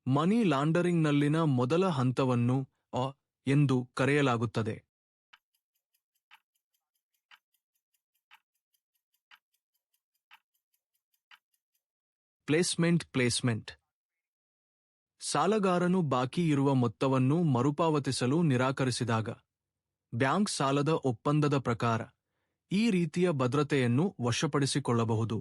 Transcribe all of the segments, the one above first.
ಮನಿ ಲಾಂಡರಿಂಗ್ನಲ್ಲಿನ ಮೊದಲ ಹಂತವನ್ನು ಅ ಎಂದು ಕರೆಯಲಾಗುತ್ತದೆ. ಪ್ಲೇಸ್ಮೆಂಟ್ ಸಾಲಗಾರನು ಬಾಕಿ ಇರುವ ಮೊತ್ತವನ್ನು ಮರುಪಾವತಿಸಲು ನಿರಾಕರಿಸಿದಾಗ ಬ್ಯಾಂಕ್ ಸಾಲದ ಒಪ್ಪಂದದ ಪ್ರಕಾರ ಈ ರೀತಿಯ ಭದ್ರತೆಯನ್ನು ವಶಪಡಿಸಿಕೊಳ್ಳಬಹುದು.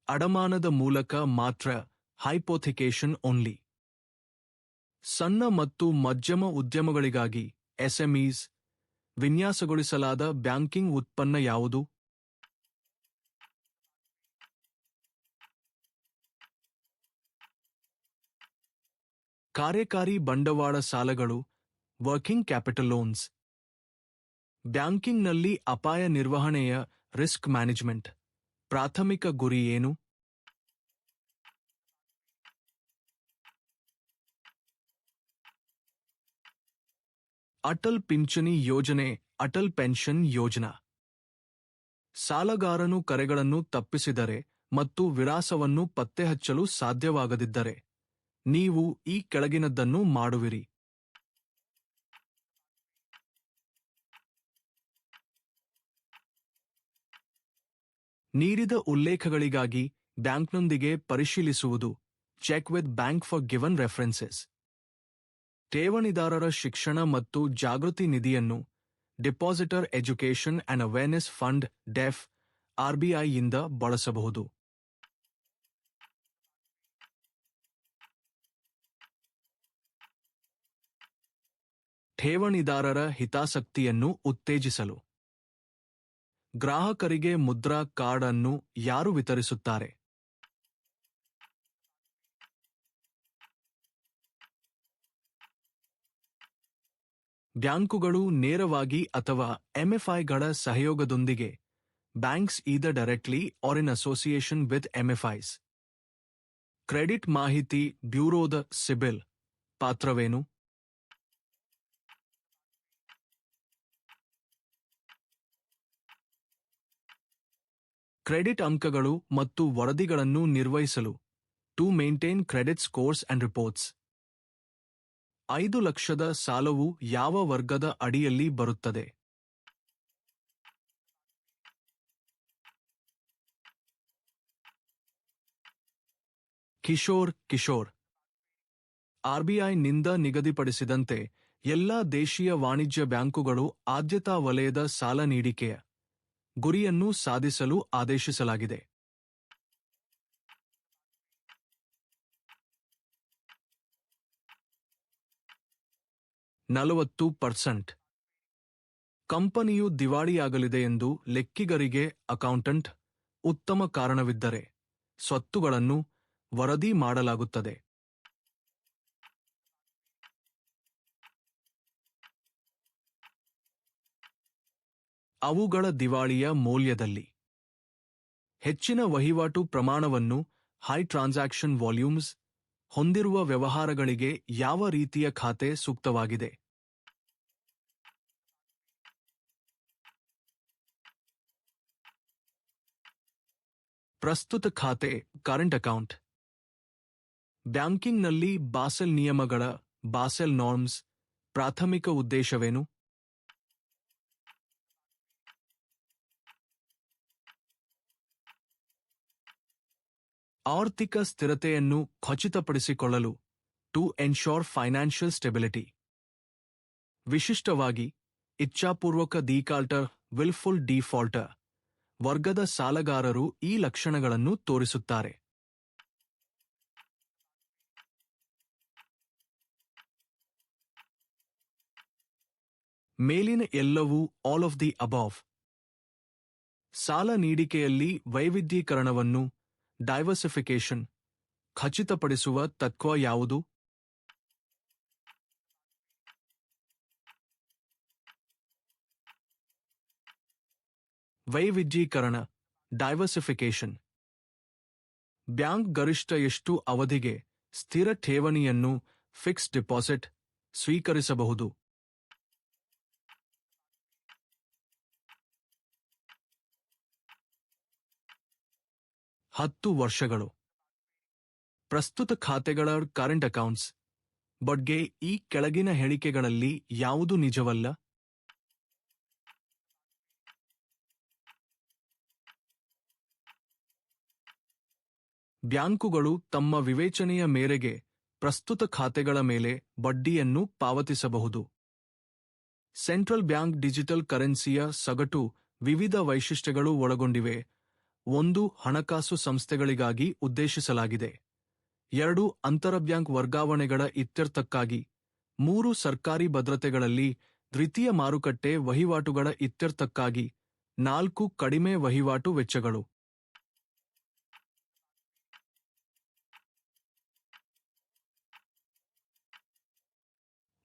ಅಡಮಾನದ ಮೂಲಕ ಮಾತ್ರ ಹೈಪೋಥಿಕೇಶನ್ ಓನ್ಲಿ. ಸಣ್ಣ ಮತ್ತು ಮಧ್ಯಮ ಉದ್ಯಮಗಳಿಗಾಗಿ ಎಸ್ಎಂಇಸ್ ವಿನ್ಯಾಸಗೊಳಿಸಲಾದ ಬ್ಯಾಂಕಿಂಗ್ ಉತ್ಪನ್ನ ಯಾವುದು? ಕಾರ್ಯಕಾರಿ ಬಂಡವಾಳ ಸಾಲಗಳು, ವರ್ಕಿಂಗ್ ಕ್ಯಾಪಿಟಲ್ ಲೋನ್ಸ್. ಬ್ಯಾಂಕಿಂಗ್ನಲ್ಲಿ ಅಪಾಯ ನಿರ್ವಹಣೆಯ ರಿಸ್ಕ್ ಮ್ಯಾನೇಜ್ಮೆಂಟ್ ಪ್ರಾಥಮಿಕ ಗುರಿ ಏನು? ಅಟಲ್ ಪಿಂಚಣಿ ಯೋಜನೆ, ಅಟಲ್ ಪೆನ್ಷನ್ ಯೋಜನಾ. ಸಾಲಗಾರನು ಕರೆಗಳನ್ನು ತಪ್ಪಿಸಿದರೆ ಮತ್ತು ವಿಳಾಸವನ್ನು ಪತ್ತೆಹಚ್ಚಲು ಸಾಧ್ಯವಾಗದಿದ್ದರೆ ನೀವು ಈ ಕೆಳಗಿನದ್ದನ್ನು ಮಾಡುವಿರಿ. ನೀಡಿದ ಉಲ್ಲೇಖಗಳಿಗಾಗಿ ಬ್ಯಾಂಕ್ನೊಂದಿಗೆ ಪರಿಶೀಲಿಸುವುದು. Check with bank for given references. ಠೇವಣಿದಾರರ ಶಿಕ್ಷಣ ಮತ್ತು ಜಾಗೃತಿ ನಿಧಿಯನ್ನು depositor education and awareness fund DEAF ಆರ್ಬಿಐಯಿಂದ ಬಳಸಬಹುದು. ಠೇವಣಿದಾರರ ಹಿತಾಸಕ್ತಿಯನ್ನು ಉತ್ತೇಜಿಸಲು ಗ್ರಾಹಕರಿಗೆ ಮುದ್ರಾ ಕಾರ್ಡ್ ಅನ್ನು ಯಾರು ವಿತರಿಸುತ್ತಾರೆ? ಬ್ಯಾಂಕುಗಳು ನೇರವಾಗಿ ಅಥವಾ ಎಂಎಫ್ಐಗಳ ಸಹಯೋಗದೊಂದಿಗೆ. Banks either directly or in association with MFIs. Credit ಮಾಹಿತಿ ಬ್ಯೂರೋದ ಸಿಬಿಲ್ ಪಾತ್ರವೇನು? ಕ್ರೆಡಿಟ್ ಅಂಕಗಳು ಮತ್ತು ವರದಿಗಳನ್ನು ನಿರ್ವಹಿಸಲು. To maintain credit scores and reports. 5 ಲಕ್ಷದ ಸಾಲವು ಯಾವ ವರ್ಗದ ಅಡಿಯಲ್ಲಿ ಬರುತ್ತದೆ? ಕಿಶೋರ್. ಆರ್ಬಿಐನಿಂದ ನಿಗದಿಪಡಿಸಿದಂತೆ ಎಲ್ಲಾ ದೇಶೀಯ ವಾಣಿಜ್ಯ ಬ್ಯಾಂಕುಗಳು ಆದ್ಯತಾ ವಲಯದ ಸಾಲ ನೀಡಿಕೆಯ ಗುರಿಯನ್ನು ಸಾಧಿಸಲು ಆದೇಶಿಸಲಾಗಿದೆ. 40%. ಕಂಪನಿಯು ದಿವಾಳಿಯಾಗಲಿದೆ ಎಂದು ಲೆಕ್ಕಿಗರಿಗೆ ಅಕೌಂಟೆಂಟ್ ಉತ್ತಮ ಕಾರಣವಿದ್ದರೆ ಸ್ವತ್ತುಗಳನ್ನು ವರದಿ ಮಾಡಲಾಗುತ್ತದೆ. ಅವುಗಳ ದಿವಾಳಿಯ ಮೌಲ್ಯದಲ್ಲಿ ಹೆಚ್ಚಿನ ವಹಿವಾಟು ಪ್ರಮಾಣವನ್ನು ಹೈ ಟ್ರಾನ್ಸಾಕ್ಷನ್ ವಾಲ್ಯೂಮ್ಸ್ ಹೊಂದಿರುವ ವ್ಯವಹಾರಗಳಿಗೆ ಯಾವ ರೀತಿಯ ಖಾತೆ ಸೂಕ್ತವಾಗಿದೆ? ಪ್ರಸ್ತುತ ಖಾತೆ ಕರೆಂಟ್ ಅಕೌಂಟ್. ಬ್ಯಾಂಕಿಂಗ್ನಲ್ಲಿ ಬಾಸೆಲ್ ನಿಯಮಗಳ ಬಾಸೆಲ್ ನಾರ್ಮ್ಸ್ ಪ್ರಾಥಮಿಕ ಉದ್ದೇಶವೇನು? ಆರ್ಥಿಕ ಸ್ಥಿರತೆಯನ್ನು ಖಚಿತಪಡಿಸಿಕೊಳ್ಳಲು. To ensure financial stability. ವಿಶಿಷ್ಟವಾಗಿ ಇಚ್ಛಾಪೂರ್ವಕ ಡೀಫಾಲ್ಟರ್, ವಿಲ್ಫುಲ್ ಡೀಫಾಲ್ಟರ್ ವರ್ಗದ ಸಾಲಗಾರರು ಈ ಲಕ್ಷಣಗಳನ್ನು ತೋರಿಸುತ್ತಾರೆ. ಮೇಲಿನ ಎಲ್ಲವೂ ಆಲ್ ಆಫ್ ದಿ ಅಬಾವ್. ಸಾಲ ನೀಡಿಕೆಯಲ್ಲಿ ವೈವಿಧ್ಯೀಕರಣವನ್ನು ಡೈವರ್ಸಿಫಿಕೇಶನ್ ಖಚಿತಪಡಿಸುವ ತತ್ವ ಯಾವುದು? ವೈವಿಧ್ಯೀಕರಣ ಡೈವರ್ಸಿಫಿಕೇಶನ್. ಬ್ಯಾಂಕ್ ಗರಿಷ್ಠ ಎಷ್ಟು ಅವಧಿಗೆ ಸ್ಥಿರ ಠೇವಣಿಯನ್ನು ಫಿಕ್ಸ್ಡ್ ಡಿಪಾಸಿಟ್ ಸ್ವೀಕರಿಸಬಹುದು? 10 ವರ್ಷಗಳು. ಪ್ರಸ್ತುತ ಖಾತೆಗಳ ಕರೆಂಟ್ ಅಕೌಂಟ್ಸ್ ಬಗ್ಗೆ ಈ ಕೆಳಗಿನ ಹೇಳಿಕೆಗಳಲ್ಲಿ ಯಾವುದು ನಿಜವಲ್ಲ? ಬ್ಯಾಂಕುಗಳು ತಮ್ಮ ವಿವೇಚನೆಯ ಮೇರೆಗೆ ಪ್ರಸ್ತುತ ಖಾತೆಗಳ ಮೇಲೆ ಬಡ್ಡಿಯನ್ನು ಪಾವತಿಸಬಹುದು. ಸೆಂಟ್ರಲ್ ಬ್ಯಾಂಕ್ ಡಿಜಿಟಲ್ ಕರೆನ್ಸಿಯ ಸಗಟು ವಿವಿಧ ವೈಶಿಷ್ಟ್ಯಗಳು ಒಳಗೊಂಡಿವೆ. 1. ಹಣಕಾಸು ಸಂಸ್ಥೆಗಳಿಗಾಗಿ ಉದ್ದೇಶಿಸಲಾಗಿದೆ. 2. ಅಂತರಬ್ಯಾಂಕ್ ವರ್ಗಾವಣೆಗಳ ಇತ್ಯರ್ಥಕ್ಕಾಗಿ. 3. ಸರ್ಕಾರಿ ಭದ್ರತೆಗಳಲ್ಲಿ ದ್ವಿತೀಯ ಮಾರುಕಟ್ಟೆ ವಹಿವಾಟುಗಳ ಇತ್ಯರ್ಥಕ್ಕಾಗಿ. 4. ಕಡಿಮೆ ವಹಿವಾಟು ವೆಚ್ಚಗಳು.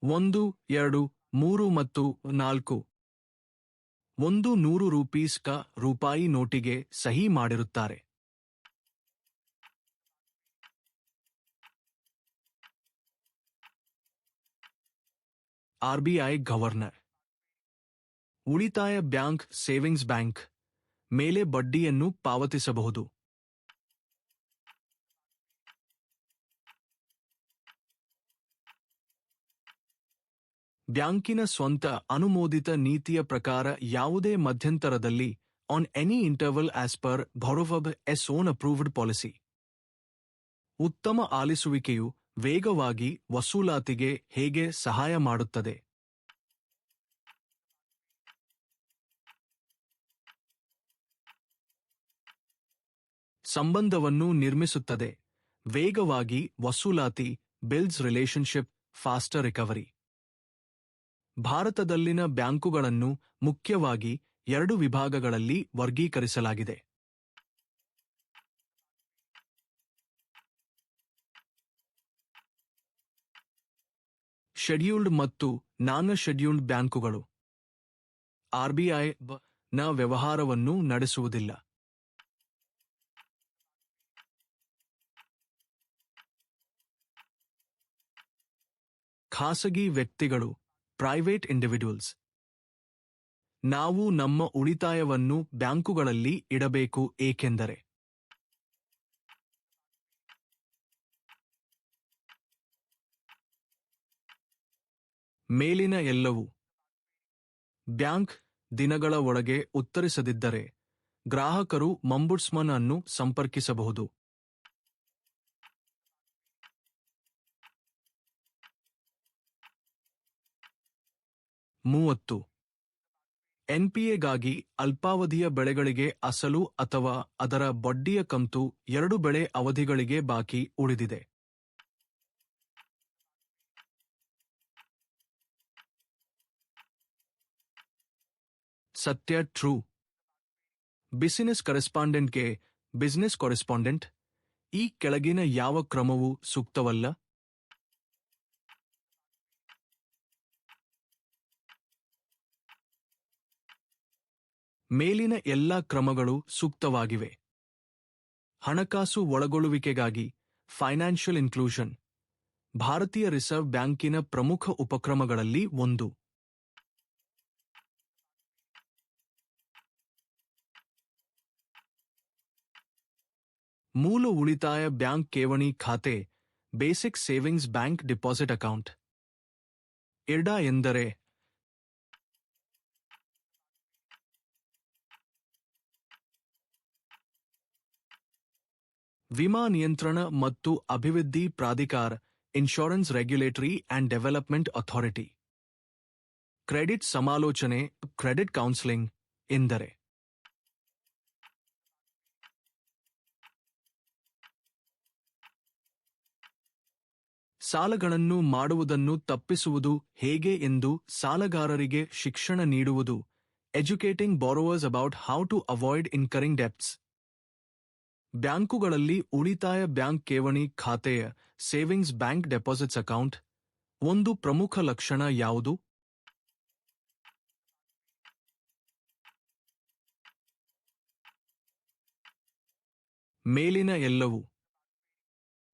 1, 2, 3 ಮತ್ತು 4. 100 ರೂಪಾಯಿ ನೋಟಿಗೆ ಸಹಿ ಮಾಡಿರುತ್ತಾರೆ. RBI governor. ಉಳಿತಾಯ ಬ್ಯಾಂಕ್ ಸೇವಿಂಗ್ಸ್ ಬ್ಯಾಂಕ್ ಮೇಲೆ ಬಡ್ಡಿಯನ್ನು ಪಾವತಿಸಬಹುದು. ಬ್ಯಾಂಕಿನ ಸ್ವಂತ ಅನುಮೋದಿತ ನೀತಿಯ ಪ್ರಕಾರ ಯಾವುದೇ ಮಧ್ಯಂತರದಲ್ಲಿ on any interval as per borrower's own approved policy. ಉತ್ತಮ ಆಲಿಸುವಿಕೆಯು ವೇಗವಾಗಿ ವಸೂಲಾತಿಗೆ ಹೇಗೆ ಸಹಾಯ ಮಾಡುತ್ತದೆ? ಸಂಬಂಧವನ್ನು ನಿರ್ಮಿಸುತ್ತದೆ. ವೇಗವಾಗಿ ವಸೂಲಾತಿ ಬಿಲ್ಡ್ಸ್ ರಿಲೇಶನ್ಶಿಪ್ ಫಾಸ್ಟರ್ ರಿಕವರಿ. ಭಾರತದಲ್ಲಿನ ಬ್ಯಾಂಕುಗಳನ್ನು ಮುಖ್ಯವಾಗಿ 2 ವಿಭಾಗಗಳಲ್ಲಿ ವರ್ಗೀಕರಿಸಲಾಗಿದೆ. ಶೆಡ್ಯೂಲ್ಡ್ ಮತ್ತು ನಾನ್ ಶೆಡ್ಯೂಲ್ಡ್ ಬ್ಯಾಂಕುಗಳು. ಆರ್ಬಿಐ ನ ವ್ಯವಹಾರವನ್ನು ನಡೆಸುವುದಿಲ್ಲ. ಖಾಸಗಿ ವ್ಯಕ್ತಿಗಳು ಪ್ರೈವೇಟ್ ಇಂಡಿವಿಡ್ಯುವಲ್ಸ್. ನಾವು ನಮ್ಮ ಉಳಿತಾಯವನ್ನು ಬ್ಯಾಂಕುಗಳಲ್ಲಿ ಇಡಬೇಕು ಏಕೆಂದರೆ ಮೇಲಿನ ಎಲ್ಲವೂ ಬ್ಯಾಂಕ್ ದಿನಗಳ ಒಳಗೆ ಉತ್ತರಿಸದಿದ್ದರೆ ಗ್ರಾಹಕರು ಮಂಬುಡ್ಸ್ಮನ್ ಅನ್ನು ಸಂಪರ್ಕಿಸಬಹುದು. 30. ಎನ್ಪಿಎಗಾಗಿ ಅಲ್ಪಾವಧಿಯ ಬೆಳೆಗಳಿಗೆ ಅಸಲು ಅಥವಾ ಅದರ ಬಡ್ಡಿಯ ಕಂತು 2 ಬೆಳೆ ಅವಧಿಗಳಿಗೆ ಬಾಕಿ ಉಳಿದಿದೆ. ಸತ್ಯ ಟ್ರೂ. ಬಿಸಿನೆಸ್ ಕರೆಸ್ಪಾಂಡೆಂಟ್ಗೆ ಬಿಸಿನೆಸ್ ಕರೆಸ್ಪಾಂಡೆಂಟ್. ಈ ಕೆಳಗಿನ ಯಾವ ಕ್ರಮವೂ ಸೂಕ್ತವಲ್ಲ? ಮೇಲಿನ ಎಲ್ಲಾ ಕ್ರಮಗಳು ಸೂಕ್ತವಾಗಿವೆ. ಹಣಕಾಸು ಒಳಗೊಳ್ಳುವಿಕೆಗಾಗಿ ಫೈನಾನ್ಷಿಯಲ್ ಇನ್ಕ್ಲೂಷನ್ ಭಾರತೀಯ ರಿಸರ್ವ್ ಬ್ಯಾಂಕಿನ ಪ್ರಮುಖ ಉಪಕ್ರಮಗಳಲ್ಲಿ ಒಂದು. ಮೂಲ ಉಳಿತಾಯ ಬ್ಯಾಂಕ್ ಠೇವಣಿ ಖಾತೆ basic savings bank deposit account. IRDA ಎಂದರೆ ವಿಮಾ ನಿಯಂತ್ರಣ ಮತ್ತು ಅಭಿವೃದ್ಧಿ ಪ್ರಾಧಿಕಾರ insurance regulatory and development authority. Credit ಸಮಾಲೋಚನೆ ಕ್ರೆಡಿಟ್ ಕೌನ್ಸೆಲಿಂಗ್ ಎಂದರೆ ಸಾಲಗಳನ್ನು ಮಾಡುವುದನ್ನು ತಪ್ಪಿಸುವುದು ಹೇಗೆ ಎಂದು ಸಾಲಗಾರರಿಗೆ ಶಿಕ್ಷಣ ನೀಡುವುದು. Educating borrowers about how to avoid incurring debts. ಬ್ಯಾಂಕುಗಳಲ್ಲಿ ಉಳಿತಾಯ ಬ್ಯಾಂಕ್ ಠೇವಣಿ ಖಾತೆಯ ಸೇವಿಂಗ್ಸ್ ಬ್ಯಾಂಕ್ ಡೆಪಾಸಿಟ್ಸ್ ಅಕೌಂಟ್ ಒಂದು ಪ್ರಮುಖ ಲಕ್ಷಣ ಯಾವುದು? ಮೇಲಿನ ಎಲ್ಲವೂ.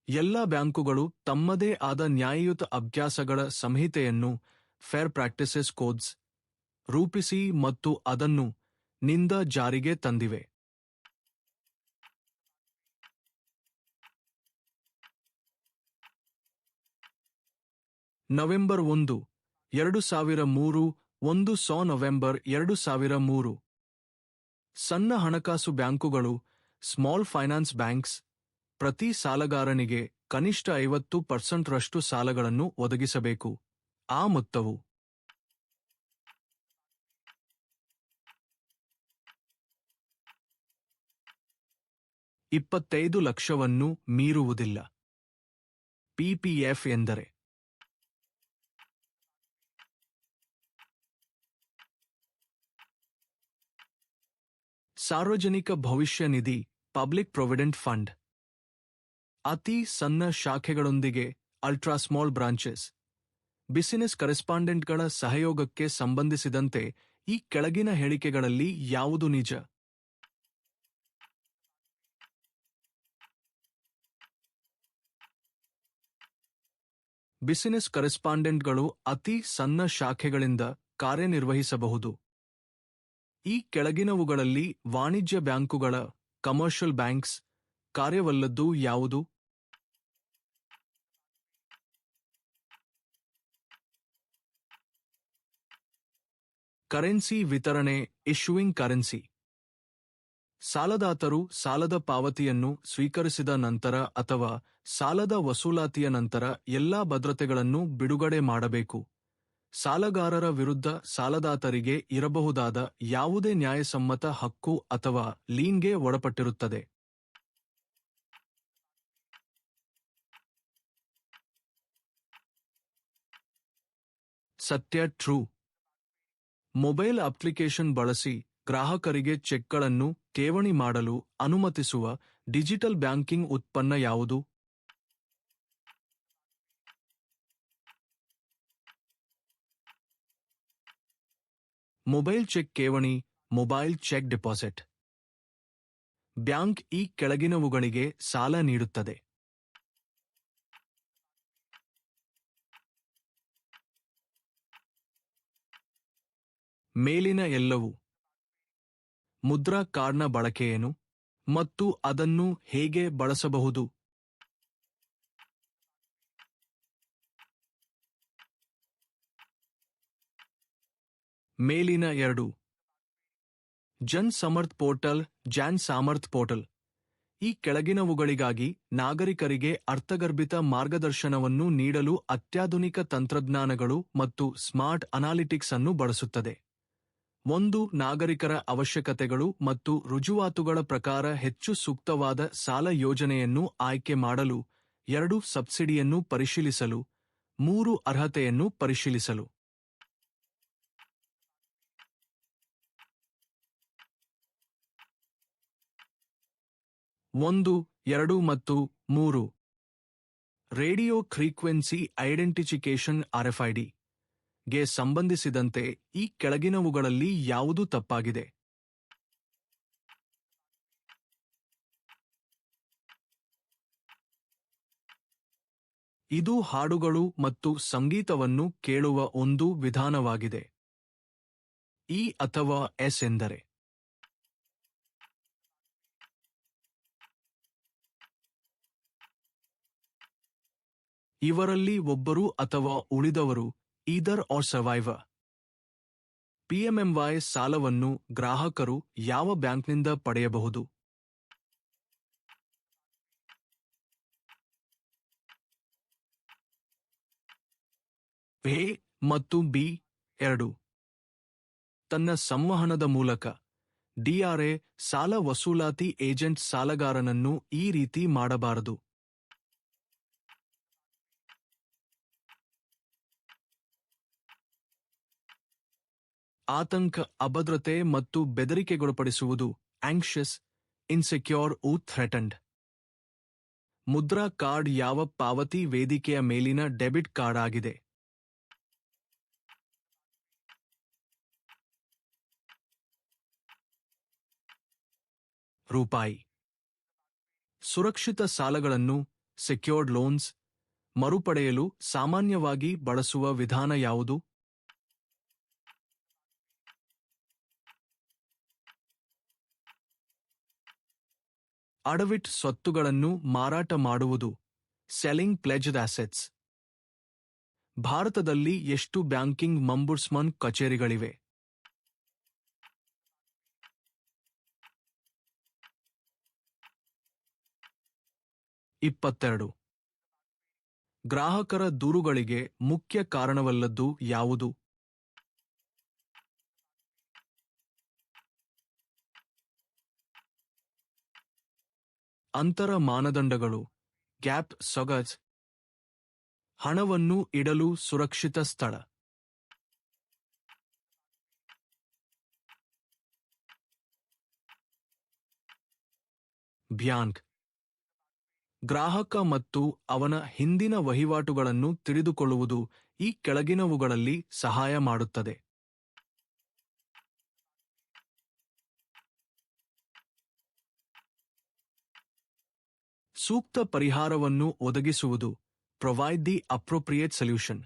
ಎಲ್ಲ ಬ್ಯಾಂಕುಗಳು ತಮ್ಮದೇ ಆದ ನ್ಯಾಯಯುತ ಅಭ್ಯಾಸಗಳ ಸಂಹಿತೆಯನ್ನು ಫೇರ್ ಪ್ರಾಕ್ಟೀಸಸ್ ಕೋಡ್ಸ್ ರೂಪಿಸಿ ಮತ್ತು ಅದನ್ನು ನಿಂದ ಜಾರಿಗೆ ತಂದಿವೆ. ನವೆಂಬರ್ 1, 2003 ನವೆಂಬರ್ 2003 ಸಣ್ಣ ಹಣಕಾಸು ಬ್ಯಾಂಕುಗಳು ಸ್ಮಾಲ್ ಫೈನಾನ್ಸ್ ಬ್ಯಾಂಕ್ಸ್ ಪ್ರತಿ ಸಾಲಗಾರನಿಗೆ ಕನಿಷ್ಠ 50% ರಷ್ಟು ಸಾಲಗಳನ್ನು ಒದಗಿಸಬೇಕು. ಆ ಮೊತ್ತವು 25 ಲಕ್ಷವನ್ನು ಮೀರುವುದಿಲ್ಲ. ಪಿಪಿಎಫ್ ಎಂದರೆ ಸಾರ್ವಜನಿಕ ಭವಿಷ್ಯ ನಿಧಿ, ಪಬ್ಲಿಕ್ ಪ್ರೊವಿಡೆಂಟ್ ಫಂಡ್. ಅತಿ ಸಣ್ಣ ಶಾಖೆಗಳೊಂದಿಗೆ ಅಲ್ಟ್ರಾಸ್ಮಾಲ್ ಬ್ರಾಂಚೆಸ್. ಬಿಸಿನೆಸ್ ಕರೆಸ್ಪಾಂಡೆಂಟ್ಗಳ ಸಹಯೋಗಕ್ಕೆ ಸಂಬಂಧಿಸಿದಂತೆ ಈ ಕೆಳಗಿನ ಹೇಳಿಕೆಗಳಲ್ಲಿ ಯಾವುದು ನಿಜ? ಬಿಸಿನೆಸ್ ಕರೆಸ್ಪಾಂಡೆಂಟ್ಗಳು ಅತಿ ಸಣ್ಣ ಶಾಖೆಗಳಿಂದ ಕಾರ್ಯನಿರ್ವಹಿಸಬಹುದು. ಈ ಕೆಳಗಿನವುಗಳಲ್ಲಿ ವಾಣಿಜ್ಯ ಬ್ಯಾಂಕುಗಳ ಕಮರ್ಷಿಯಲ್ ಬ್ಯಾಂಕ್ಸ್ ಕಾರ್ಯವಲ್ಲದ್ದು ಯಾವುದು? ಕರೆನ್ಸಿ ವಿತರಣೆ, ಇಶ್ಯೂಯಿಂಗ್ ಕರೆನ್ಸಿ. ಸಾಲದಾತರು ಸಾಲದ ಪಾವತಿಯನ್ನು ಸ್ವೀಕರಿಸಿದ ನಂತರ ಅಥವಾ ಸಾಲದ ವಸೂಲಾತಿಯ ನಂತರ ಎಲ್ಲಾ ಭದ್ರತೆಗಳನ್ನು ಬಿಡುಗಡೆ ಮಾಡಬೇಕು. ಸಾಲಗಾರರ ವಿರುದ್ಧ ಸಾಲದಾತರಿಗೆ ಇರಬಹುದಾದ ಯಾವುದೇ ನ್ಯಾಯಸಮ್ಮತ ಹಕ್ಕು ಅಥವಾ ಲೀನ್ಗೆ ಒಳಪಟ್ಟಿರುತ್ತದೆ. ಸತ್ಯ ಟ್ರೂ. ಮೊಬೈಲ್ ಅಪ್ಲಿಕೇಶನ್ ಬಳಸಿ ಗ್ರಾಹಕರಿಗೆ ಚೆಕ್ಗಳನ್ನು ಠೇವಣಿ ಮಾಡಲು ಅನುಮತಿಸುವ ಡಿಜಿಟಲ್ ಬ್ಯಾಂಕಿಂಗ್ ಉತ್ಪನ್ನ ಯಾವುದು? ಮೊಬೈಲ್ ಚೆಕ್ ಠೇವಣಿ, ಮೊಬೈಲ್ ಚೆಕ್ ಡೆಪಾಸಿಟ್. ಬ್ಯಾಂಕ್ ಈ ಕೆಳಗಿನವುಗಳಿಗೆ ಸಾಲ ನೀಡುತ್ತದೆ. ಮೇಲಿನ ಎಲ್ಲವೂ. ಮುದ್ರಾ ಕಾರ್ಡ್ನ ಬಳಕೆಯೇನು ಮತ್ತು ಅದನ್ನು ಹೇಗೆ ಬಳಸಬಹುದು? ಮೇಲಿನ ಎರಡು. Jan Samarth portal, Jan Samarth portal. ಈ ಕೆಳಗಿನವುಗಳಿಗಾಗಿ ನಾಗರಿಕರಿಗೆ ಅರ್ಥಗರ್ಭಿತ ಮಾರ್ಗದರ್ಶನವನ್ನು ನೀಡಲು ಅತ್ಯಾಧುನಿಕ ತಂತ್ರಜ್ಞಾನಗಳು ಮತ್ತು ಸ್ಮಾರ್ಟ್ ಅನಾಲಿಟಿಕ್ಸ್ ಅನ್ನು ಬಳಸುತ್ತದೆ. 1. ನಾಗರಿಕರ ಅವಶ್ಯಕತೆಗಳು ಮತ್ತು ರುಜುವಾತುಗಳ ಪ್ರಕಾರ ಹೆಚ್ಚು ಸೂಕ್ತವಾದ ಸಾಲ ಯೋಜನೆಯನ್ನು ಆಯ್ಕೆ ಮಾಡಲು. 2. ಸಬ್ಸಿಡಿಯನ್ನು ಪರಿಶೀಲಿಸಲು. 3. ಅರ್ಹತೆಯನ್ನು ಪರಿಶೀಲಿಸಲು. 1, 2 ಮತ್ತು 3. ರೇಡಿಯೋ ಫ್ರೀಕ್ವೆನ್ಸಿ ಐಡೆಂಟಿಫಿಕೇಶನ್ RFID ಗೆ ಸಂಬಂಧಿಸಿದಂತೆ ಈ ಕೆಳಗಿನವುಗಳಲ್ಲಿ ಯಾವುದು ತಪ್ಪಾಗಿದೆ? ಇದು ಹಾಡುಗಳು ಮತ್ತು ಸಂಗೀತವನ್ನು ಕೇಳುವ ಒಂದು ವಿಧಾನವಾಗಿದೆ. ಇ ಅಥವಾ ಎಸ್ ಎಂದರೆ ಇವರಲ್ಲಿ ಒಬ್ಬರು ಅಥವಾ ಉಳಿದವರು, ಈದರ್ ಆರ್ ಸರ್ವೈವರ್. PMMY ಸಾಲವನ್ನು ಗ್ರಾಹಕರು ಯಾವ ಬ್ಯಾಂಕ್ನಿಂದ ಪಡೆಯಬಹುದು? ಎ ಮತ್ತು ಬಿ ಎರಡು. ತನ್ನ ಸಂವಹನದ ಮೂಲಕ. DRA ಸಾಲ ವಸೂಲಾತಿ ಏಜೆಂಟ್ ಸಾಲಗಾರನನ್ನು ಈ ರೀತಿ ಮಾಡಬಾರದು. ಆತಂಕ, ಅಭದ್ರತೆ ಮತ್ತು ಬೆದರಿಕೆಗೊಳಪಡಿಸುವುದು. Anxious, insecure ou threatened. Mudra card ಯಾವ ಪಾವತಿ ವೇದಿಕೆಯ ಮೇಲಿನ ಡೆಬಿಟ್ ಕಾರ್ಡ್ ಆಗಿದೆ? ರೂಪಾಯಿ. ಸುರಕ್ಷಿತ ಸಾಲಗಳನ್ನು ಸೆಕ್ಯೂರ್ಡ್ ಲೋನ್ಸ್ ಮರುಪಡೆಯಲು ಸಾಮಾನ್ಯವಾಗಿ ಬಳಸುವ ವಿಧಾನ ಯಾವುದು? ಅಡವಿಟ್ ಸ್ವತ್ತುಗಳನ್ನು ಮಾರಾಟ ಮಾಡುವುದು. Selling pledged assets. ಭಾರತದಲ್ಲಿ ಎಷ್ಟು ಬ್ಯಾಂಕಿಂಗ್ ಮಂಬುಡ್ಸ್ಮನ್ ಕಚೇರಿಗಳಿವೆ? 22. ಗ್ರಾಹಕರ ದೂರುಗಳಿಗೆ ಮುಖ್ಯ ಕಾರಣವಲ್ಲದ್ದು ಯಾವುದು? ಅಂತರ ಮಾನದಂಡಗಳು, ಗ್ಯಾಪ್ ಸೊಗಜ್, ಹಣವನ್ನು ಇಡಲು ಸುರಕ್ಷಿತ ಸ್ಥಳ. ಬ್ಯಾಂಕ್ ಗ್ರಾಹಕ ಮತ್ತು ಅವನ ಹಿಂದಿನ ವಹಿವಾಟುಗಳನ್ನು ತಿಳಿದುಕೊಳ್ಳುವುದು ಈ ಕೆಳಗಿನವುಗಳಲ್ಲಿ ಸಹಾಯ ಮಾಡುತ್ತದೆ. ಸೂಕ್ತ ಪರಿಹಾರವನ್ನು ಒದಗಿಸುವುದು, ಪ್ರೊವೈಡ್ ದಿ ಅಪ್ರೋಪ್ರಿಯೇಟ್ ಸೊಲ್ಯೂಷನ್.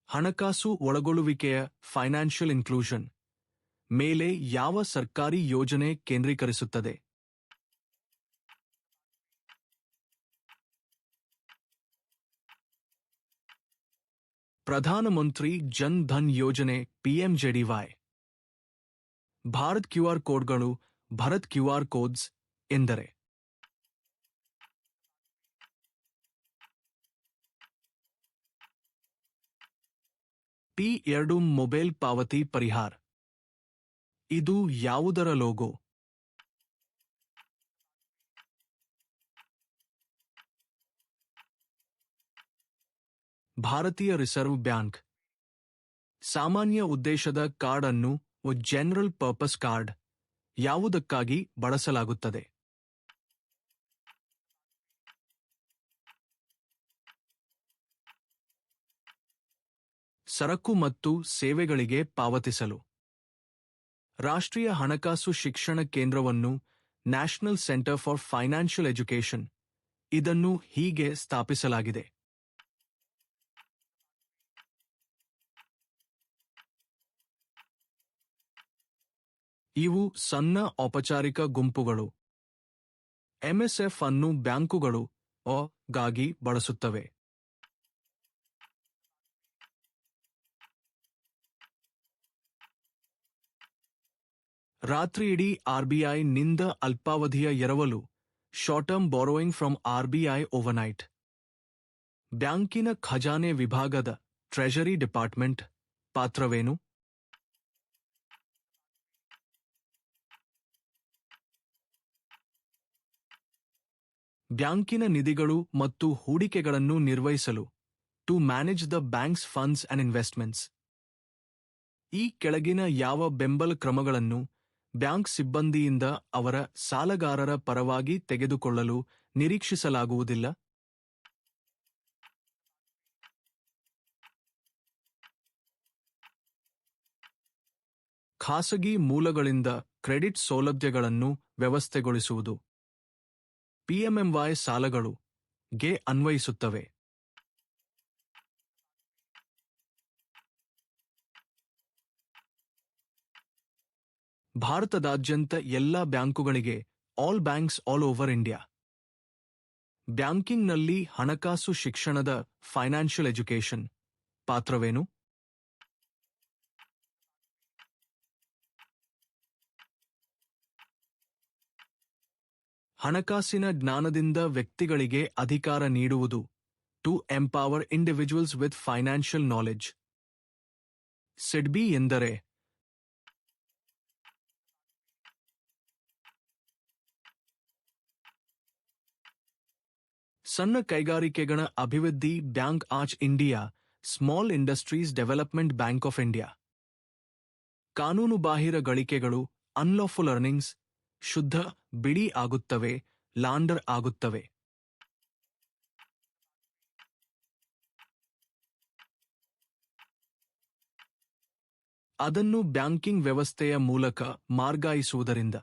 ಹಣಕಾಸು ಒಳಗೊಳ್ಳುವಿಕೆಯ ಫೈನಾನ್ಷಿಯಲ್ ಇನ್ಕ್ಲೂಷನ್ ಮೇಲೆ ಯಾವ ಸರ್ಕಾರಿ ಯೋಜನೆ ಕೇಂದ್ರೀಕರಿಸುತ್ತದೆ? ಪ್ರಧಾನಮಂತ್ರಿ ಜನ್ ಧನ್ ಯೋಜನೆ PMJDY. ಭಾರತ್ QR ಕೋಡ್ಗಳು, ಭರತ್ QR ಕೋಡ್ಸ್ ಎಂದರೆ? P2 ಮೊಬೈಲ್ ಪಾವತಿ ಪರಿಹಾರ. ಇದು ಯಾವುದರ ಲೋಗೋ? ಭಾರತೀಯ ರಿಸರ್ವ್ ಬ್ಯಾಂಕ್. ಸಾಮಾನ್ಯ ಉದ್ದೇಶದ ಕಾರ್ಡ್ ಅನ್ನು ಜನರಲ್ ಪರ್ಪಸ್ ಕಾರ್ಡ್ ಯಾವುದಕ್ಕಾಗಿ ಬಳಸಲಾಗುತ್ತದೆ? ಸರಕು ಮತ್ತು ಸೇವೆಗಳಿಗೆ ಪಾವತಿಸಲು. ರಾಷ್ಟ್ರೀಯ ಹಣಕಾಸು ಶಿಕ್ಷಣ ಕೇಂದ್ರವನ್ನು national centre for financial education ಇದನ್ನು ಹೀಗೆ ಸ್ಥಾಪಿಸಲಾಗಿದೆ. ಇವು ಸಣ್ಣ ಔಪಚಾರಿಕ ಗುಂಪುಗಳು. MSF ಅನ್ನು ಬ್ಯಾಂಕುಗಳು ಗಾಗಿ ಬಳಸುತ್ತವೆ. ರಾತ್ರಿಯಿಡೀ RBI ನಿಂದ ಅಲ್ಪಾವಧಿಯ ಎರವಲು, short term borrowing from RBI overnight. ಬ್ಯಾಂಕಿನ ಖಜಾನೆ ವಿಭಾಗದ ಟ್ರೆಷರಿ ಡಿಪಾರ್ಟ್ಮೆಂಟ್ ಪಾತ್ರವೇನು? ಬ್ಯಾಂಕಿನ ನಿಧಿಗಳು ಮತ್ತು ಹೂಡಿಕೆಗಳನ್ನು ನಿರ್ವಹಿಸಲು, to manage the bank's funds and investments. ಈ ಕೆಳಗಿನ ಯಾವ ಬೆಂಬಲ ಕ್ರಮಗಳನ್ನು ಬ್ಯಾಂಕ್ ಸಿಬ್ಬಂದಿಯಿಂದ ಅವರ ಸಾಲಗಾರರ ಪರವಾಗಿ ತೆಗೆದುಕೊಳ್ಳಲು ನಿರೀಕ್ಷಿಸಲಾಗುವುದಿಲ್ಲ? ಖಾಸಗಿ ಮೂಲಗಳಿಂದ ಕ್ರೆಡಿಟ್ ಸೌಲಭ್ಯಗಳನ್ನು ವ್ಯವಸ್ಥೆಗೊಳಿಸುವುದು. PMMY ಸಾಲಗಳು ಗೆ ಅನ್ವಯಿಸುತ್ತವೆ. ಭಾರತದಾದ್ಯಂತ ಎಲ್ಲ ಬ್ಯಾಂಕುಗಳಿಗೆ all banks all over India. ಬ್ಯಾಂಕಿಂಗ್ನಲ್ಲಿ ಹಣಕಾಸು ಶಿಕ್ಷಣದ ಫೈನಾನ್ಷಿಯಲ್ ಎಜುಕೇಷನ್ ಪಾತ್ರವೇನು? ಹಣಕಾಸಿನ ಜ್ಞಾನದಿಂದ ವ್ಯಕ್ತಿಗಳಿಗೆ ಅಧಿಕಾರ ನೀಡುವುದು, to empower individuals with financial knowledge. SIDBI ಎಂದರೆ? ಸಣ್ಣ ಕೈಗಾರಿಕೆಗಳ ಅಭಿವೃದ್ಧಿ bank of India, small industries development bank of India. ಕಾನೂನುಬಾಹಿರ ಗಳಿಕೆಗಳು, ಅನ್ಲಾಫುಲ್ ಅರ್ನಿಂಗ್ಸ್, ಶುದ್ಧ ಬಿಡಿ ಆಗುತ್ತವೆ, ಲಾಂಡರ್ ಆಗುತ್ತವೆ. ಅದನ್ನು ಬ್ಯಾಂಕಿಂಗ್ ವ್ಯವಸ್ಥೆಯ ಮೂಲಕ ಮಾರ್ಗಾಯಿಸುವುದರಿಂದ.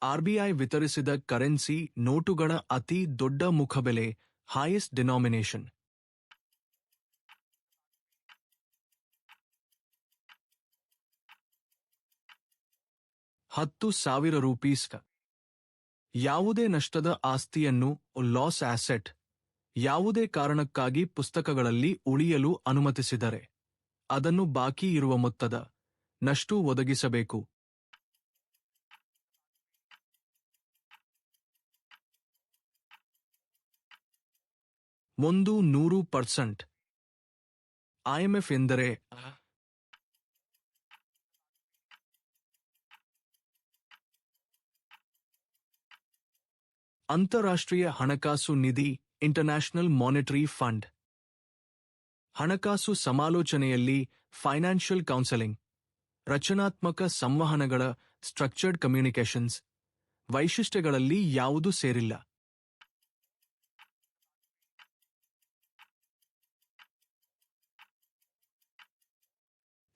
RBI ವಿತರಿಸಿದ ಕರೆನ್ಸಿ ನೋಟುಗಳ ಅತಿ ದೊಡ್ಡ ಮುಖಬೆಲೆ, ಹೈಯೆಸ್ಟ್ ಡಿನಾಮಿನೇಷನ್. ₹10,000. ಯಾವುದೇ ನಷ್ಟದ ಆಸ್ತಿಯನ್ನು ಲಾಸ್ ಆಸೆಟ್ ಯಾವುದೇ ಕಾರಣಕ್ಕಾಗಿ ಪುಸ್ತಕಗಳಲ್ಲಿ ಉಳಿಯಲು ಅನುಮತಿಸಿದರೆ ಅದನ್ನು ಬಾಕಿ ಇರುವ ಮೊತ್ತದ ನಷ್ಟು ಒದಗಿಸಬೇಕು. 100%. ಐಎಂಎಫ್ ಎಂದರೆ ಅಂತಾರಾಷ್ಟ್ರೀಯ ಹಣಕಾಸು ನಿಧಿ, ಇಂಟರ್ನ್ಯಾಷನಲ್ ಮಾನಿಟರಿ ಫಂಡ್. ಹಣಕಾಸು ಸಮಾಲೋಚನೆಯಲ್ಲಿ ಫೈನಾನ್ಷಿಯಲ್ ಕೌನ್ಸೆಲಿಂಗ್, ರಚನಾತ್ಮಕ ಸಂವಹನಗಳ ಸ್ಟ್ರಕ್ಚರ್ಡ್ ಕಮ್ಯುನಿಕೇಷನ್ಸ್ ವೈಶಿಷ್ಟ್ಯಗಳಲ್ಲಿ ಯಾವುದೂ ಸೇರಿಲ್ಲ.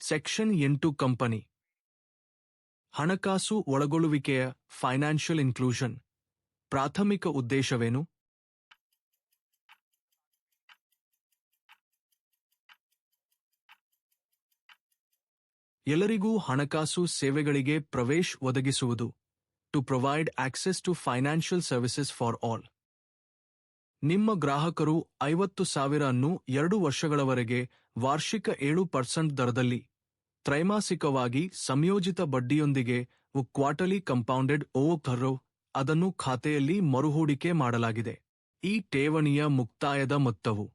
ಸೆಕ್ಷನ್ 8 ಕಂಪನಿ ಹಣಕಾಸು ಒಳಗೊಳ್ಳುವಿಕೆಯ ಫೈನಾನ್ಷಿಯಲ್ ಇನ್ಕ್ಲೂಷನ್ ಪ್ರಾಥಮಿಕ ಉದ್ದೇಶವೇನು? ಎಲ್ಲರಿಗೂ ಹಣಕಾಸು ಸೇವೆಗಳಿಗೆ ಪ್ರವೇಶ ಒದಗಿಸುವುದು. To provide access to financial services for all. ನಿಮ್ಮ ಗ್ರಾಹಕರು 50,000 ಅನ್ನು 2 ವರ್ಷಗಳವರೆಗೆ ವಾರ್ಷಿಕ 7% ದರದಲ್ಲಿ ತ್ರೈಮಾಸಿಕವಾಗಿ ಸಂಯೋಜಿತ ಬಡ್ಡಿಯೊಂದಿಗೆ ಕ್ವಾರ್ಟರ್ಲಿ ಕಂಪೌಂಡೆಡ್ ಓವರ್ ಅದನ್ನು ಖಾತೆಯಲ್ಲಿ ಮರುಹೂಡಿಕೆ ಮಾಡಲಾಗಿದೆ. ಈ ಠೇವಣಿಯ ಮುಕ್ತಾಯದ ಮೊತ್ತವು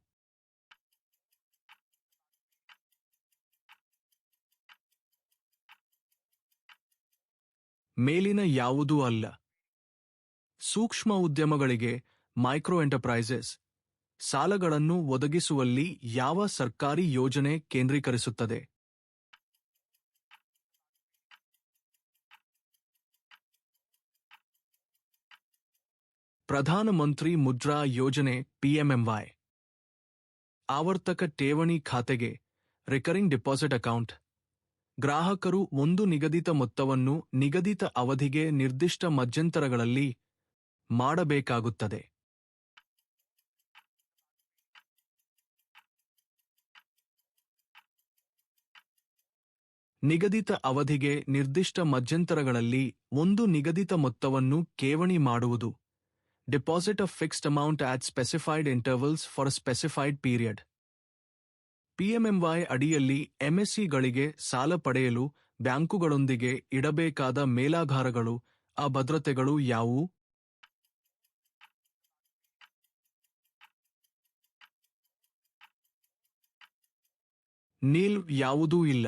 ಮೇಲಿನ ಯಾವುದೂ ಅಲ್ಲ. ಸೂಕ್ಷ್ಮ ಉದ್ಯಮಗಳಿಗೆ ಮೈಕ್ರೋ ಎಂಟರ್ಪ್ರೈಸಸ್ ಸಾಲಗಳನ್ನು ಒದಗಿಸುವಲ್ಲಿ ಯಾವ ಸರ್ಕಾರಿ ಯೋಜನೆ ಕೇಂದ್ರೀಕರಿಸುತ್ತದೆ? ಪ್ರಧಾನಮಂತ್ರಿ ಮುದ್ರಾ ಯೋಜನೆ ಪಿಎಂಎಂವೈ. ಆವರ್ತಕ ಠೇವಣಿ ಖಾತೆಗೆ ರಿಕರಿಂಗ್ ಡಿಪಾಸಿಟ್ ಅಕೌಂಟ್. ಗ್ರಾಹಕರು ಒಂದು ನಿಗದಿತ ಮೊತ್ತವನ್ನು ನಿಗದಿತ ಅವಧಿಗೆ ನಿರ್ದಿಷ್ಟ ಮಧ್ಯಂತರಗಳಲ್ಲಿ ಮಾಡಬೇಕಾಗುತ್ತದೆ. ನಿಗದಿತ ಅವಧಿಗೆ ನಿರ್ದಿಷ್ಟ ಮಧ್ಯಂತರಗಳಲ್ಲಿ ಒಂದು ನಿಗದಿತ ಮೊತ್ತವನ್ನು ಠೇವಣಿ ಮಾಡುವುದು. Deposit of fixed amount at specified intervals for a specified period. PMMY ಅಡಿಯಲ್ಲಿ ಎಂಎಸ್ಸಿಗಳಿಗೆ ಸಾಲ ಪಡೆಯಲು ಬ್ಯಾಂಕುಗಳೊಂದಿಗೆ ಇಡಬೇಕಾದ ಮೇಲಾಧಾರಗಳು, ಆ ಭದ್ರತೆಗಳು ಯಾವುವು? ನೀಲ್ ಯಾವುದೂ ಇಲ್ಲ.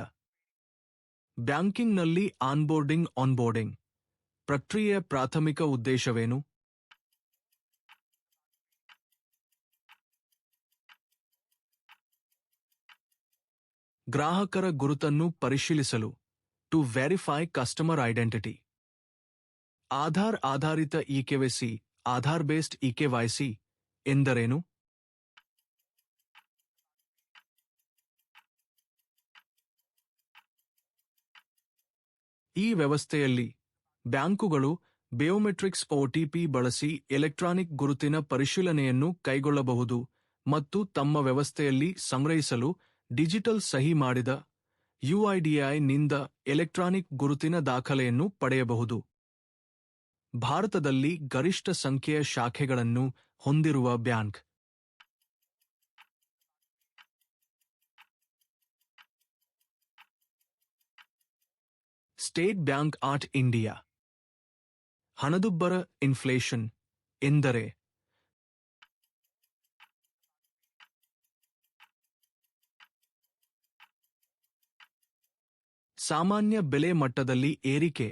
ಬ್ಯಾಂಕಿಂಗ್ನಲ್ಲಿ ಆನ್ಬೋರ್ಡಿಂಗ್ ಪ್ರಕ್ರಿಯೆಯ ಪ್ರಾಥಮಿಕ ಉದ್ದೇಶವೇನು? ಗ್ರಾಹಕರ ಗುರುತನ್ನು ಪರಿಶೀಲಿಸಲು. To verify customer identity. Aadhaar ಆಧಾರಿತ ಇಕೆವೈಸಿ, ಆಧಾರ್ ಬೇಸ್ಡ್ ಇಕೆವೈಸಿ ಎಂದರೇನು? ಈ ವ್ಯವಸ್ಥೆಯಲ್ಲಿ ಬ್ಯಾಂಕುಗಳು ಬಯೋಮೆಟ್ರಿಕ್ಸ್ ಒಟಿಪಿ ಬಳಸಿ ಎಲೆಕ್ಟ್ರಾನಿಕ್ ಗುರುತಿನ ಪರಿಶೀಲನೆಯನ್ನು ಕೈಗೊಳ್ಳಬಹುದು ಮತ್ತು ತಮ್ಮ ವ್ಯವಸ್ಥೆಯಲ್ಲಿ ಸಂಗ್ರಹಿಸಲು ಡಿಜಿಟಲ್ ಸಹಿ ಮಾಡಿದ ಯುಐಡಿಐ ನಿಂದ ಎಲೆಕ್ಟ್ರಾನಿಕ್ ಗುರುತಿನ ದಾಖಲೆಯನ್ನು ಪಡೆಯಬಹುದು. ಭಾರತದಲ್ಲಿ ಗರಿಷ್ಠ ಸಂಖ್ಯೆಯ ಶಾಖೆಗಳನ್ನು ಹೊಂದಿರುವ ಬ್ಯಾಂಕ್. ಸ್ಟೇಟ್ ಬ್ಯಾಂಕ್ ಆಫ್ ಇಂಡಿಯಾ. ಹಣದುಬ್ಬರ ಇನ್ಫ್ಲೇಷನ್ ಎಂದರೆ ಸಾಮಾನ್ಯ ಬೆಲೆ ಮಟ್ಟದಲ್ಲಿ ಏರಿಕೆ,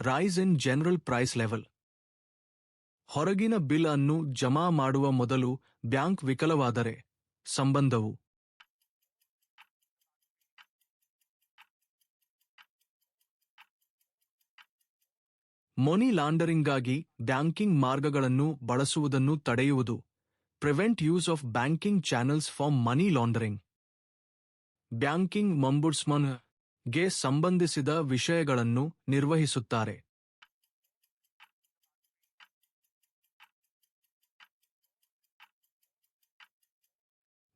rise in general price level. ಹೊರಗಿನ ಬಿಲ್ ಅನ್ನು ಜಮಾ ಮಾಡುವ ಮೊದಲು ಬ್ಯಾಂಕ್ ವಿಫಲವಾದರೆ ಸಂಬಂಧವು ಮನಿ ಲಾಂಡರಿಂಗ್ಗಾಗಿ ಬ್ಯಾಂಕಿಂಗ್ ಮಾರ್ಗಗಳನ್ನು ಬಳಸುವುದನ್ನು ತಡೆಯುವುದು. Prevent use of banking channels for money laundering. Banking ombudsman ಗೆ ಸಂಬಂಧಿಸಿದ ವಿಷಯಗಳನ್ನು ನಿರ್ವಹಿಸುತ್ತಾರೆ.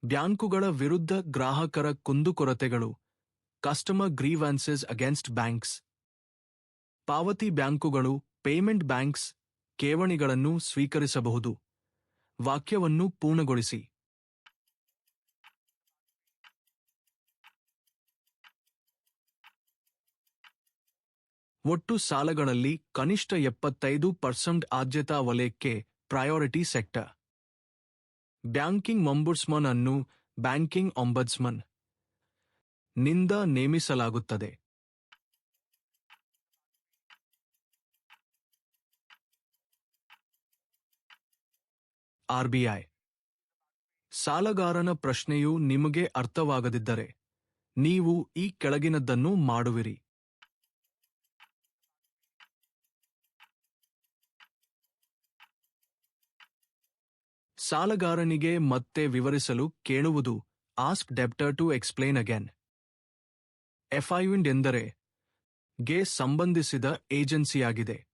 ಬ್ಯಾಂಕುಗಳ ವಿರುದ್ಧ ಗ್ರಾಹಕರ ಕುಂದುಕೊರತೆಗಳು. Customer grievances against banks. ಪಾವತಿ ಬ್ಯಾಂಕುಗಳು, ಪೇಮೆಂಟ್ ಬ್ಯಾಂಕ್ಸ್ ಠೇವಣಿಗಳನ್ನು ಸ್ವೀಕರಿಸಬಹುದು ವಾಕ್ಯವನ್ನು ಪೂರ್ಣಗೊಳಿಸಿ. ಒಟ್ಟು ಸಾಲಗಳಲ್ಲಿ ಕನಿಷ್ಠ 75% ಆದ್ಯತಾ ವಲಯಕ್ಕೆ ಪ್ರಯಾರಿಟಿ ಸೆಕ್ಟರ್. ಬ್ಯಾಂಕಿಂಗ್ ಒಂಬುಡ್ಸ್ಮನ್ ಅನ್ನು ಬ್ಯಾಂಕಿಂಗ್ ಒಂಬಡ್ಸ್ಮನ್ ನಿಂದ ನೇಮಿಸಲಾಗುತ್ತದೆ. ಆರ್ಬಿಐ. ಸಾಲಗಾರನ ಪ್ರಶ್ನೆಯು ನಿಮಗೆ ಅರ್ಥವಾಗದಿದ್ದರೆ ನೀವು ಈ ಕೆಳಗಿನದ್ದನ್ನು ಮಾಡುವಿರಿ. ಸಾಲಗಾರನಿಗೆ ಮತ್ತೆ ವಿವರಿಸಲು ಕೇಳುವುದು ಆಸ್ಕ್ ಡೆಬ್ಟರ್ ಟು ಎಕ್ಸ್ಪ್ಲೇನ್ ಅಗೇನ್. ಎಫ್ಐವಿಂಡ್ ಎಂದರೆ ಗೆ ಸಂಬಂಧಿಸಿದ ಏಜೆನ್ಸಿಯಾಗಿದೆ.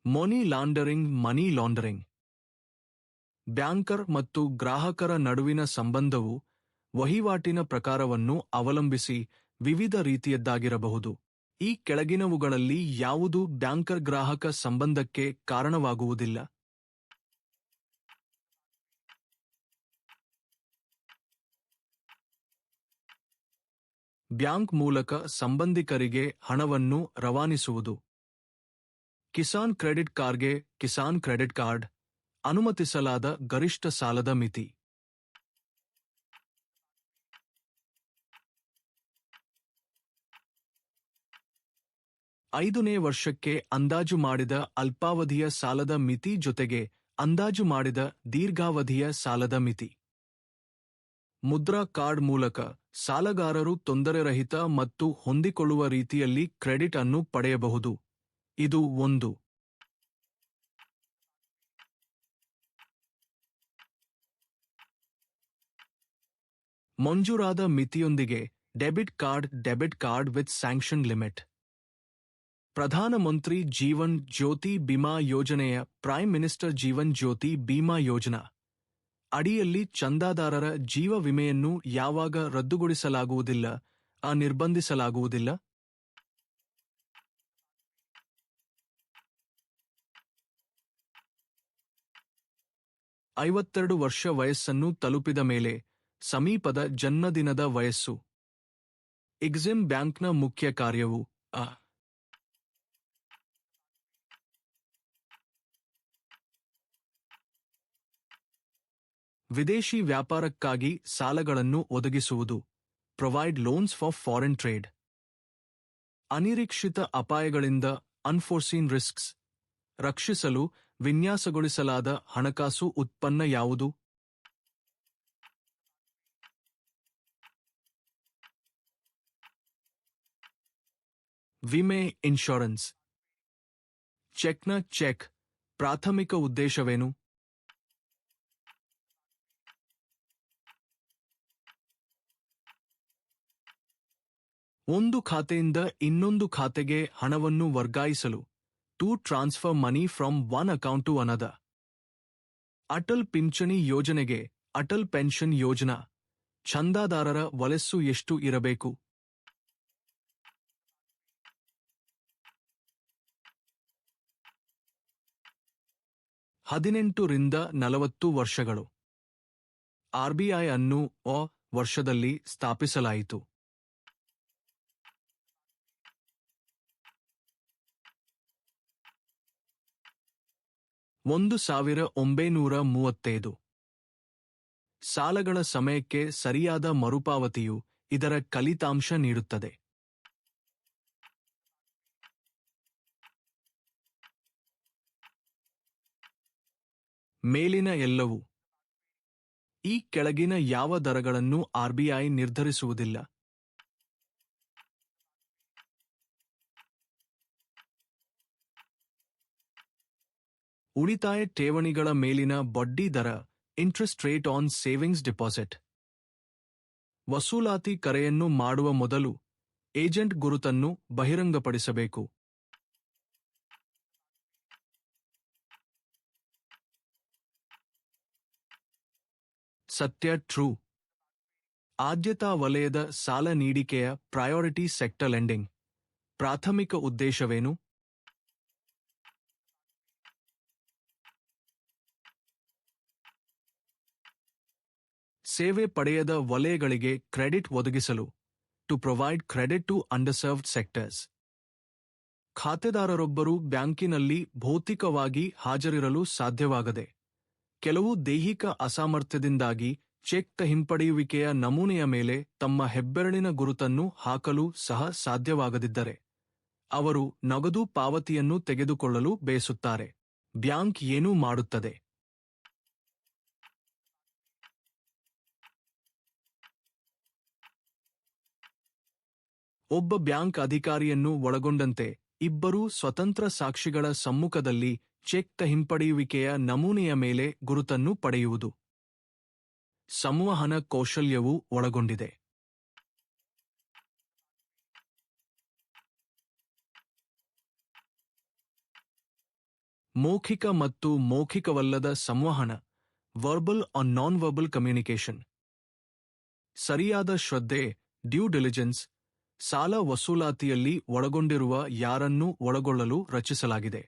ಮನಿ ಲಾಂಡರಿಂಗ್. ಬ್ಯಾಂಕರ್ ಮತ್ತು ಗ್ರಾಹಕರ ನಡುವಿನ ಸಂಬಂಧವು ವಹಿವಾಟಿನ ಪ್ರಕಾರವನ್ನು ಅವಲಂಬಿಸಿ ವಿವಿಧ ರೀತಿಯದ್ದಾಗಿರಬಹುದು. ಈ ಕೆಳಗಿನವುಗಳಲ್ಲಿ ಯಾವುದು ಬ್ಯಾಂಕರ್ ಗ್ರಾಹಕ ಸಂಬಂಧಕ್ಕೆ ಕಾರಣವಾಗುವುದಿಲ್ಲ? ಬ್ಯಾಂಕ್ ಮೂಲಕ ಸಂಬಂಧಿಕರಿಗೆ ಹಣವನ್ನು ರವಾನಿಸುವುದು. ಕಿಸಾನ್ ಕ್ರೆಡಿಟ್ ಕಾರ್ಡ್ ಅನುಮತಿಸಲಾದ ಗರಿಷ್ಠ ಸಾಲದ ಮಿತಿ. ಐದನೇ ವರ್ಷಕ್ಕೆ ಅಂದಾಜು ಮಾಡಿದ ಅಲ್ಪಾವಧಿಯ ಸಾಲದ ಮಿತಿ ಜೊತೆಗೆ ಅಂದಾಜು ಮಾಡಿದ ದೀರ್ಘಾವಧಿಯ ಸಾಲದ ಮಿತಿ. ಮುದ್ರಾ ಕಾರ್ಡ್ ಮೂಲಕ ಸಾಲಗಾರರು ತೊಂದರೆರಹಿತ ಮತ್ತು ಹೊಂದಿಕೊಳ್ಳುವ ರೀತಿಯಲ್ಲಿ ಕ್ರೆಡಿಟ್ ಅನ್ನು ಪಡೆಯಬಹುದು. ಇದು ಒಂದು. ಮಂಜೂರಾದ ಮಿತಿಯೊಂದಿಗೆ debit card with sanction limit. Pradhan Mantri Jeevan Jyoti Bima ಯೋಜನೆಯ ಪ್ರೈಮ್ ಮಿನಿಸ್ಟರ್ ಜೀವನ್ ಜ್ಯೋತಿ ಬಿಮಾ ಯೋಜನಾ ಅಡಿಯಲ್ಲಿ ಚಂದಾದಾರರ ಜೀವ ವಿಮೆಯನ್ನು ಯಾವಾಗ ರದ್ದುಗೊಳಿಸಲಾಗುವುದಿಲ್ಲ, ನಿರ್ಬಂಧಿಸಲಾಗುವುದಿಲ್ಲ? ಐವತ್ತೆರಡು ವರ್ಷ ವಯಸ್ಸನ್ನು ತಲುಪಿದ ಮೇಲೆ ಸಮೀಪದ ಜನ್ಮದಿನದ ವಯಸ್ಸು. ಎಕ್ಸಿಮ್ ಬ್ಯಾಂಕ್ನ ಮುಖ್ಯ ಕಾರ್ಯವು ವಿದೇಶಿ ವ್ಯಾಪಾರಕ್ಕಾಗಿ ಸಾಲಗಳನ್ನು ಒದಗಿಸುವುದು. Provide loans for foreign trade. ಅನಿರೀಕ್ಷಿತ ಅಪಾಯಗಳಿಂದ ಅನ್ಫೋರ್ಸೀನ್ ರಿಸ್ಕ್ಸ್ ರಕ್ಷಿಸಲು ವಿನ್ಯಾಸಗೊಳಿಸಲಾದ ಹಣಕಾಸು ಉತ್ಪನ್ನ ಯಾವುದು? ವಿಮೆ ಇನ್ಶೂರೆನ್ಸ್. ಚೆಕ್ನ ಚೆಕ್ ಪ್ರಾಥಮಿಕ ಉದ್ದೇಶವೇನು? ಒಂದು ಖಾತೆಯಿಂದ ಇನ್ನೊಂದು ಖಾತೆಗೆ ಹಣವನ್ನು ವರ್ಗಾಯಿಸಲು. To transfer money from one account to another. Atal ಪಿಂಚಣಿ ಯೋಜನೆಗೆ ಅಟಲ್ ಪೆನ್ಷನ್ ಯೋಜನಾ ಚಂದಾದಾರರ ವಯಸ್ಸು ಎಷ್ಟು ಇರಬೇಕು? 18 ರಿಂದ 40 ವರ್ಷಗಳು. ಆರ್ಬಿಐ ಅನ್ನು ವರ್ಷದಲ್ಲಿ ಸ್ಥಾಪಿಸಲಾಯಿತು. 1935. ಸಾಲಗಳ ಸಮಯಕ್ಕೆ ಸರಿಯಾದ ಮರುಪಾವತಿಯು ಇದರ ಫಲಿತಾಂಶ ನೀಡುತ್ತದೆ. ಮೇಲಿನ ಎಲ್ಲವೂ. ಈ ಕೆಳಗಿನ ಯಾವ ದರಗಳನ್ನು ಆರ್ಬಿಐ ನಿರ್ಧರಿಸುವುದಿಲ್ಲ? ಉಳಿತಾಯ ಠೇವಣಿಗಳ ಮೇಲಿನ ಬಡ್ಡಿ ದರ, interest rate on savings deposit. ವಸೂಲಾತಿ ಕರೆಯನ್ನು ಮಾಡುವ ಮೊದಲು ಏಜೆಂಟ್ ಗುರುತನ್ನು ಬಹಿರಂಗಪಡಿಸಬೇಕು. ಸತ್ಯ ಟ್ರೂ. ಆದ್ಯತಾ ವಲಯದ ಸಾಲ ನೀಡಿಕೆಯ ಪ್ರಯಾರಿಟಿ ಸೆಕ್ಟರ್ ಲೆಂಡಿಂಗ್ ಪ್ರಾಥಮಿಕ ಉದ್ದೇಶವೇನು? ಸೇವೆ ಪಡೆಯದ ವಲಯಗಳಿಗೆ ಕ್ರೆಡಿಟ್ ಒದಗಿಸಲು. To provide credit to underserved sectors. ಖಾತೆದಾರರೊಬ್ಬರು ಬ್ಯಾಂಕಿನಲ್ಲಿ ಭೌತಿಕವಾಗಿ ಹಾಜರಿರಲು ಸಾಧ್ಯವಾಗದೆ, ಕೆಲವು ದೈಹಿಕ ಅಸಾಮರ್ಥ್ಯದಿಂದಾಗಿ ಚೆಕ್ ಹಿಂಪಡೆಯುವಿಕೆಯ ನಮೂನೆಯ ಮೇಲೆ ತಮ್ಮ ಹೆಬ್ಬೆರಳಿನ ಗುರುತನ್ನು ಹಾಕಲು ಸಹ ಸಾಧ್ಯವಾಗದಿದ್ದರೆ, ಅವರು ನಗದು ಪಾವತಿಯನ್ನು ತೆಗೆದುಕೊಳ್ಳಲು ಬಯಸುತ್ತಾರೆ. ಬ್ಯಾಂಕ್ ಏನು ಮಾಡುತ್ತದೆ? ಒಬ್ಬ ಬ್ಯಾಂಕ್ ಅಧಿಕಾರಿಯನ್ನು ಒಳಗೊಂಡಂತೆ ಇಬ್ಬರು ಸ್ವತಂತ್ರ ಸಾಕ್ಷಿಗಳ ಸಮ್ಮುಖದಲ್ಲಿ ಚೆಕ್ ಹಿಂಪಡೆಯುವಿಕೆಯ ನಮೂನೆಯ ಮೇಲೆ ಗುರುತನ್ನು ಪಡೆಯುವುದು. ಸಂವಹನ ಕೌಶಲ್ಯವು ಒಳಗೊಂಡಿದೆ. ಮೌಖಿಕ ಮತ್ತು ಮೌಖಿಕವಲ್ಲದ ಸಂವಹನ, verbal on non verbal communication. ಸರಿಯಾದ ಶ್ರದ್ಧೆ, ಡ್ಯೂ ಡಿಲಿಜೆನ್ಸ್, ಸಾಲ ವಸೂಲಾತಿಯಲ್ಲಿ ಒಳಗೊಂಡಿರುವ ಯಾರನ್ನೂ ಒಳಗೊಳ್ಳಲು ರಚಿಸಲಾಗಿದೆ.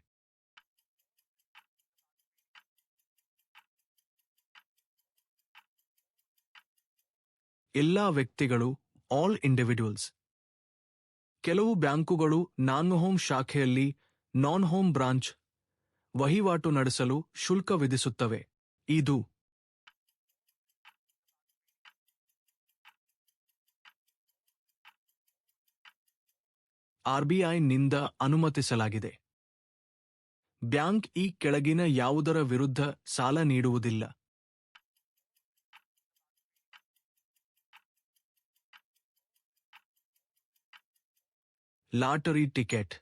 ಎಲ್ಲಾ ವ್ಯಕ್ತಿಗಳು, ಆಲ್ ಇಂಡಿವಿಡ್ಯುವಲ್ಸ್. ಕೆಲವು ಬ್ಯಾಂಕುಗಳು ನಾನ್ ಹೋಮ್ ಶಾಖೆಯಲ್ಲಿ ನಾನ್ ಹೋಮ್ ಬ್ರಾಂಚ್ ವಹಿವಾಟು ನಡೆಸಲು ಶುಲ್ಕ ವಿಧಿಸುತ್ತವೆ. ಇದು ಆರ್ಬಿಐನಿಂದ ಅನುಮತಿಸಲಾಗಿದೆ. ಬ್ಯಾಂಕ್ ಈ ಕೆಳಗಿನ ಯಾವುದರ ವಿರುದ್ಧ ಸಾಲ ನೀಡುವುದಿಲ್ಲ? Lottery ticket.